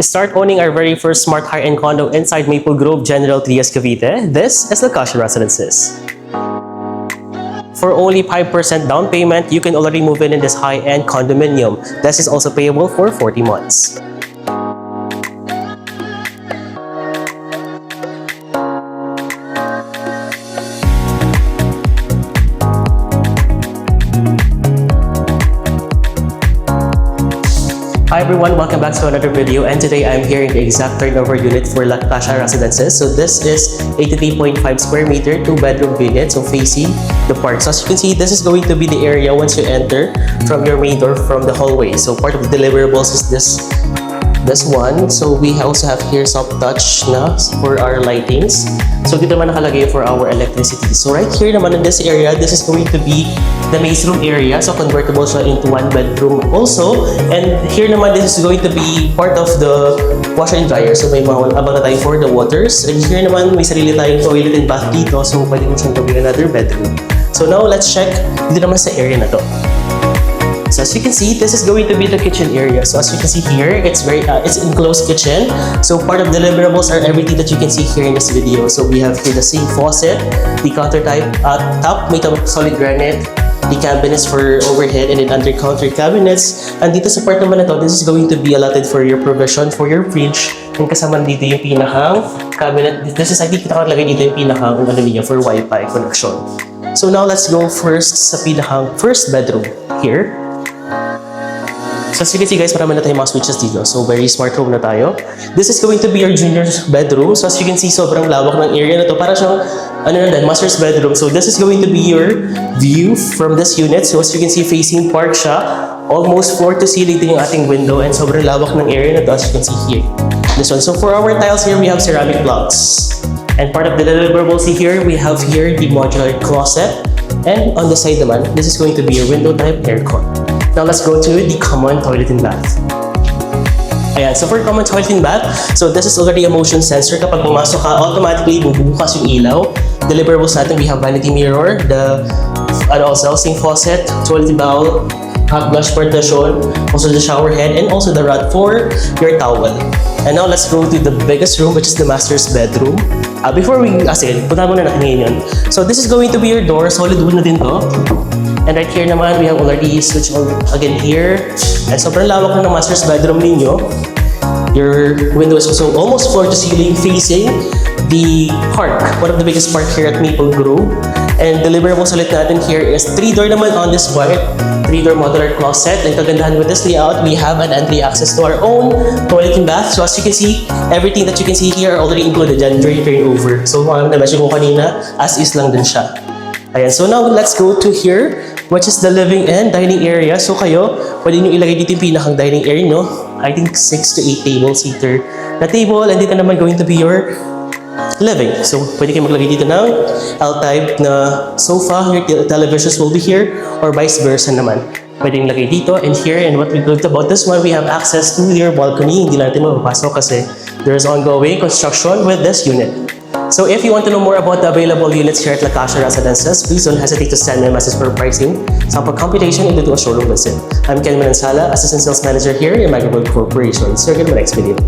Start owning our very first smart high-end condo inside Maple Grove, General Trias, Cavite. This is La Casa Residences. For only 5% down payment, you can already move in this high-end condominium. This is also payable for 40 months. Hi everyone, welcome back to another video, and today I'm here in the exact turnover unit for La Casa Residences. So this is 83.5 square meter, 2-bedroom unit, so facing the park. So as you can see, this is going to be the area once you enter from your main door from the hallway. So part of the deliverables is this one. So we also have here soft touch na for our lightings. So dito naman nakalagay for our electricity. So right here naman in this area, this is going to be the maze room area. So convertible siya into 1 bedroom also. And here naman, this is going to be part of the washer and dryer. So may mga abang na tayo for the waters. And here naman, may sarili tayong toilet and bath dito. So pwede mo siyang gawin another bedroom. So now let's check dito naman sa area na to. So as you can see, this is going to be the kitchen area. So as you can see here, it's enclosed kitchen. So part of the deliverables are everything that you can see here in this video. So we have here the sink faucet, the counter type top made of solid granite, the cabinets for overhead and then under counter cabinets. And dito sa part naman na to, this is going to be allotted for your provision for your fridge. And kasama dito yung pinakang cabinet. This is, I think, nakalagay dito yung pinakang for Wi-Fi connection. So now let's go first sa pinakang first bedroom here. So as you can see guys, marami na tayong mga switches dito. So very smart home na tayo. This is going to be your junior bedroom. So as you can see, sobrang lawak ng area na to. Para siyang, master's bedroom. So this is going to be your view from this unit. So as you can see, facing park siya. Almost floor to ceiling din yung ating window. And sobrang lawak ng area na to, as you can see here. This one. So for our tiles here, we have ceramic blocks. And part of the deliverables here, we have here the modular closet. And on the side naman, this is going to be your window type aircon. Now let's go to the common toilet and bath. Ayan, so for common toilet and bath, so this is already a motion sensor. Kapag pumasok ka, automatically bubukas yung ilaw. Deliverables natin, we have vanity mirror, the sink faucet, toilet bowl, hot brush partition, also the shower head, and also the rod for your towel. And now let's go to the biggest room, which is the master's bedroom. Before we, punta muna natin ngayon yun. So this is going to be your door, solid wood na din to. And right here naman, we have already switched on again here. And sobrang lawak na ng master's bedroom ninyo. Your window is also almost floor to ceiling facing the park, one of the biggest park here at Maple Grove. And deliverables ulit natin here is 3-door naman on this part, 3-door modular closet. And kagandahan with this layout, we have an entry access to our own toilet and bath. So as you can see, everything that you can see here are already included dyan during turnover. So na-mention ko kanina, as is lang din siya. Ayan, so now let's go to here, which is the living and dining area. So kayo, pwede nyo ilagay dito yung pinakang dining area, no? I think 6 to 8 table-seater na table, and dito naman going to be your living. So pwede kayo maglagay dito ng L-type na sofa, your televisions will be here, or vice versa naman. Pwede nyo lagay dito and here, and what we loved about this one, we have access to your balcony. Hindi natin mapapasok kasi there's ongoing construction with this unit. So if you want to know more about the available units here at La Casa Residences, please don't hesitate to send me a message for pricing, sample computation, and do a showroom visit. I'm Ken Manansala, Assistant Sales Manager here in Magnavolt Corporation. See you again in my next video.